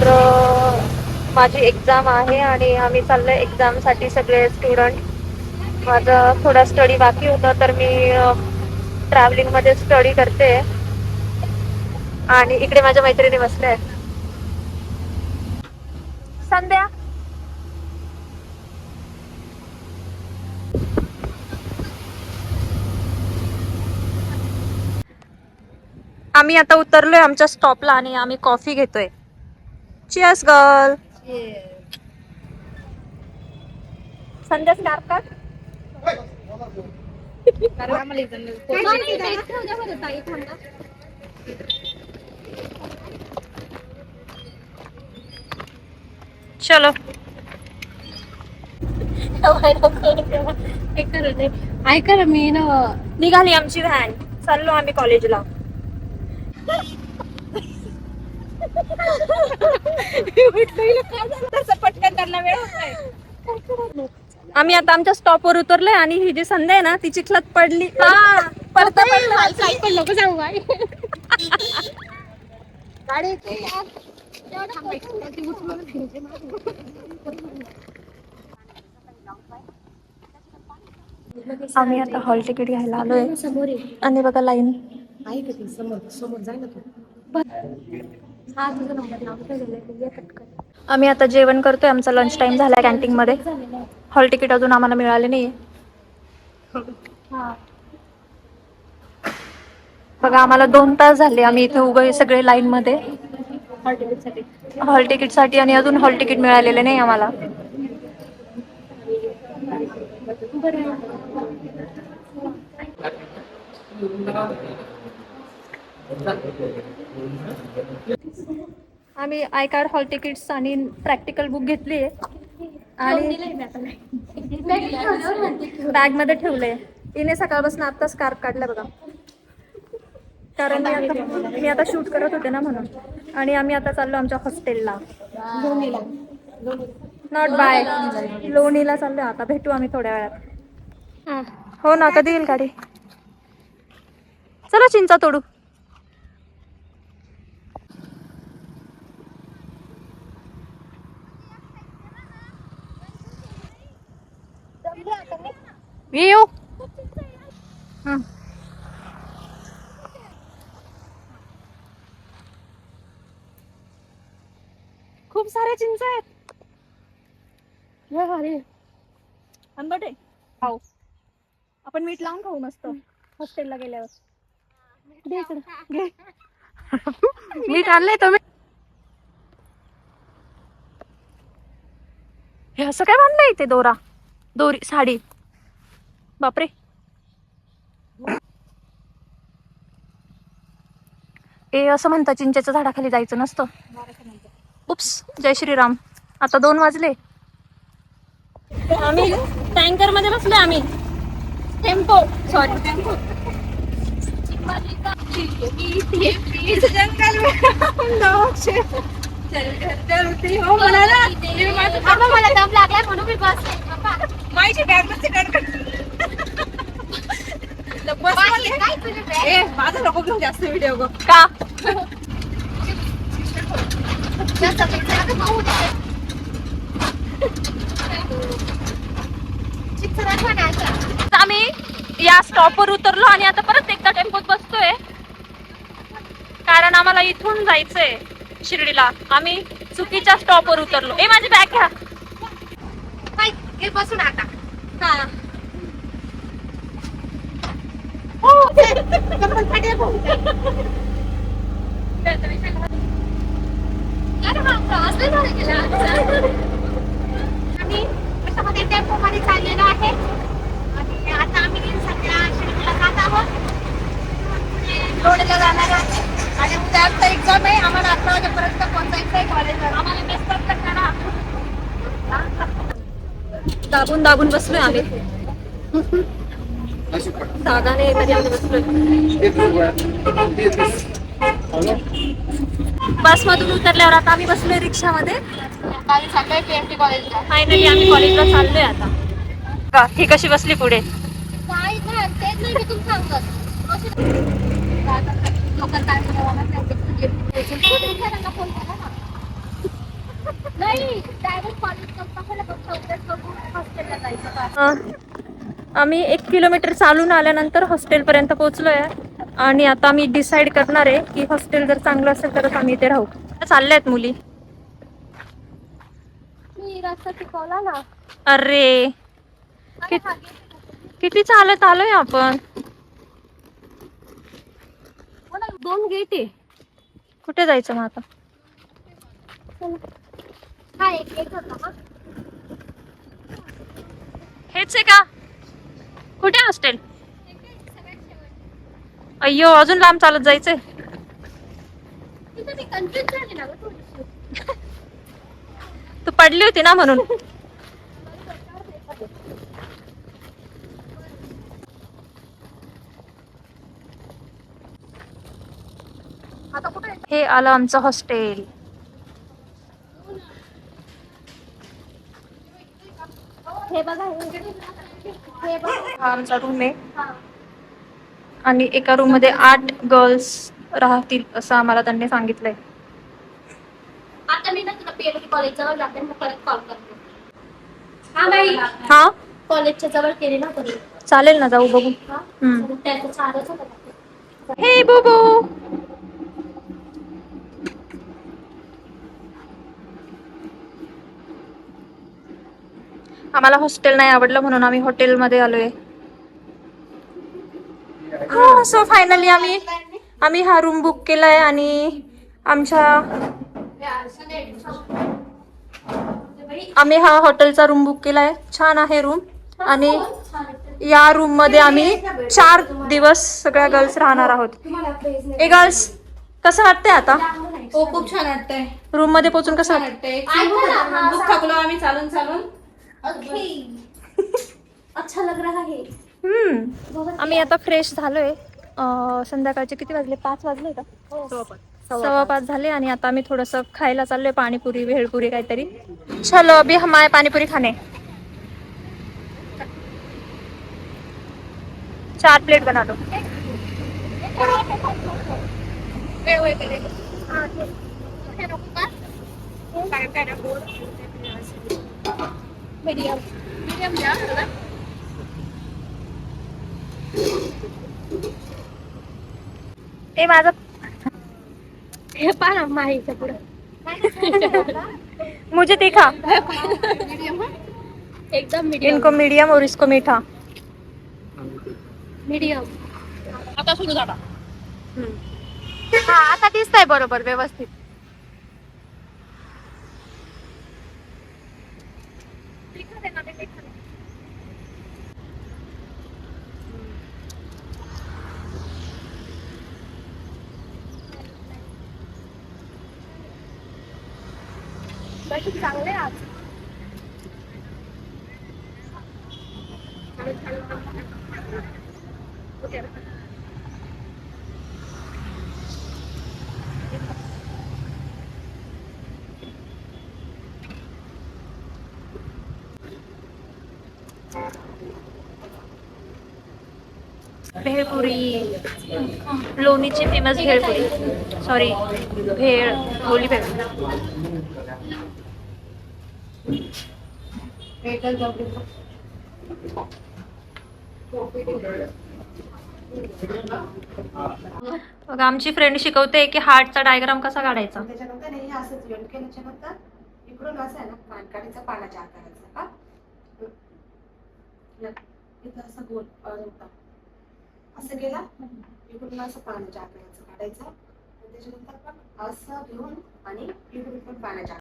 तर माझी एक्झाम आहे आणि आम्ही चाललोय एक्झामसाठी सगळे स्टुडंट. माझं थोडा स्टडी बाकी होता तर मी ट्रॅव्हलिंगमध्ये स्टडी करते आणि इकडे माझ्या मैत्रिणी बसल्या आहेत. संध्या, आम्ही आता उतरलोय आमच्या स्टॉपला आणि आम्ही कॉफी घेतोय. Cheers girl. संध्या स्कार्फ काढ. चलो ऐका ना, मी ना निघाली आमची व्हॅन, चाललो आम्ही कॉलेजला. पटकन त्यांना वेळ होत. आम्ही आता आमच्या स्टॉपवर उतरलोय आणि ही जी संध्या आहे ना ती चिखलात पडली. पडता पण लोक जाऊ बाई गाडी आम्ही आता हॉल तिकीट घ्यायला आलोय आणि बघा लाईन. आम्ही आता जेवण करतोय. आमचा लंच टाइम झालाय कॅन्टीन मध्ये. हॉल तिकीट अजून आम्हाला मिळाले नाही. बघा आम्हाला 2 तास झाले आम्ही इथे उभे सगळे लाईन मध्ये हॉल तिकीट साठी आणि अजून हॉल तिकीट मिळालेले नाही आम्हाला. आम्ही आय कार्ड, हॉल तिकीट्स आणि प्रॅक्टिकल बुक घेतली आणि बॅग मध्ये ठेवलंय. तिने सकाळपासून आता स्कार्फ काढला बघा, कारण मी आता शूट करत होते ना म्हणून. आणि आम्ही आता चाललो आमच्या हॉस्टेलला. नॉट बाय, लोणीला चाललो. आता भेटू आम्ही थोड्या वेळात. हो ना, कधी येईल गाडी? चला चिंचा तोडू. येऊ. खूप सारे चिंच आहेत. आंबट आहे. खाऊ आपण, मीठ लावून खाऊ मस्त हॉस्टेलला गेल्यावर. मीठ आणलंय तुम्ही? हे असं काय बांधलंय ते? दोरी साडी. बापरे. ए असं म्हणतात चिंचेच्या झाडाखाली जायचं नसतं. उप्स, जय श्रीराम. आता 2 वाजले. आम्ही टँकर मध्ये बसले. आम्ही टेम्पो, सॉरी टेम्पो. मला दम लागलाय म्हणून मी बस माझी बॅग माझा नको घेऊ जास्त व्हिडिओ गो का. आम्ही या स्टॉपवर उतरलो आणि आता परत एकदा टेम्पोत बसतोय, कारण आम्हाला इथून जायचंय शिर्डीला. आम्ही चुकीच्या स्टॉपवर उतरलो. ए माझी बॅग घ्या. काय बसून आता. हा. आम्ही त्याच्यामध्ये टेम्पो मध्ये चाललेलो आहे आणि आता आम्ही सध्या शिर्डीला जात आहोत. लोणीला जाणार आहे आणि उद्या आमचा एक्झाम आहे. आम्हाला 11 वाजेपर्यंत पोहोचायचं आहे कॉलेजवर. आम्हाला मिस करताना दाबून बसलोय आम्ही. जागा नाही मध्ये आम्ही बसलोय. बस मधून उतरल्यावर आता आम्ही बसलोय रिक्षामध्ये. चाललोय पीएमटी कॉलेजला. फायनली आम्ही कॉलेजला चाललोय आता. ही कशी बसली पुढे. काय तेच नाही मी तुला सांगत. लोकल काय फोन करा ना. नाही डायरेक्ट कॉलेज हॉस्टेलला जायचं. आम्ही 1 किलोमीटर चालून आल्यानंतर हॉस्टेलपर्यंत पोहोचलोय आणि आता आम्ही डिसाईड करणार आहे की हॉस्टेल जर चांगलं असेल तरच आम्ही इथे राहू. चालल्यात मुली. मी रस्ता शिकवला ना. अरे किती चालत आलोय आपण. 2 गेट आहे. कुठे जायचं मग आता. हा एक गेट होता ना. हेच आहे का. कुठे हॉस्टेल. अय्यो अजून लांब चालत जायचंय. तिथे मी कन्फ्युज झाले ना गं थोडीशी. तू पडली होती ना म्हणून. आता कुठे हे आलं आमचं हॉस्टेल. हे बघा हे बघा. हा आमचा रूम आहे आणि एका रूम मध्ये 8 गर्ल्स राहतील असं आम्हाला त्यांनी सांगितलंय. आता मी ना तुला पीएलडी कॉलेज जवळ जाते मग परत कॉल करते. हा बाई. हा कॉलेजच्या जवळ केली ना कधी. चालेल ना जाऊ बघू. त्याचं चालच होतं. हे बुबू. आम्हाला हॉस्टेल नाही आवडलं म्हणून आम्ही हॉटेलमध्ये आलोय. हो सो फायनली आम्ही हा रूम बुक केलाय आणि आम्ही हा हॉटेलचा रूम बुक केलाय. छान आहे रूम आणि या रूम मध्ये आम्ही 4 दिवस सगळ्या गर्ल्स राहणार आहोत. ए गर्ल्स कसं वाटतंय आता. हो खूप छान वाटतंय. रूम मध्ये पोहोचून कसं वाटतं. वाटतंय खूप थकलो आम्ही चालून चालून. अच्छा लग रहा है. आम्ही आता फ्रेश झालोय. संध्याकाळचे किती वाजले 5 वाजले का. 5:15 झाले आणि आता आम्ही थोडंसं खायला चाललोय. पाणीपुरी भेळपुरी काहीतरी. चलो अभी हम आए पानीपुरी खाने. 4 प्लेट बना दो. मीडियम मीडियम द्या मला. ए माझं हे पहा ना माहीच्या पुढं. मुझे तीखा. मीडियम एकदम मीडियम. इनको मीडियम और इसको मीठा. मीडियम. आता सुरू झाला. हा आता दिसतंय बरोबर व्यवस्थित. चांगले आज. भेळपुरी. लोणीची फेमस भेळपुरी. सॉरी भेळ बोली भेळ. बघा आमची फ्रेंड शिकवते की हार्टचा डायग्राम कसा काढायचा. त्याच्यानंतर हे असं जॉईन केल्याच्या नंतर इकडून असं आहे ना कान काढायचा पानाच्या आकाराचा. इथं असं गोल होता असं केला इकडून असं पानाच्या आकाराचं काढायचं. त्याच्यानंतर पण असं घेऊन आणि इकडून पण पानाच्या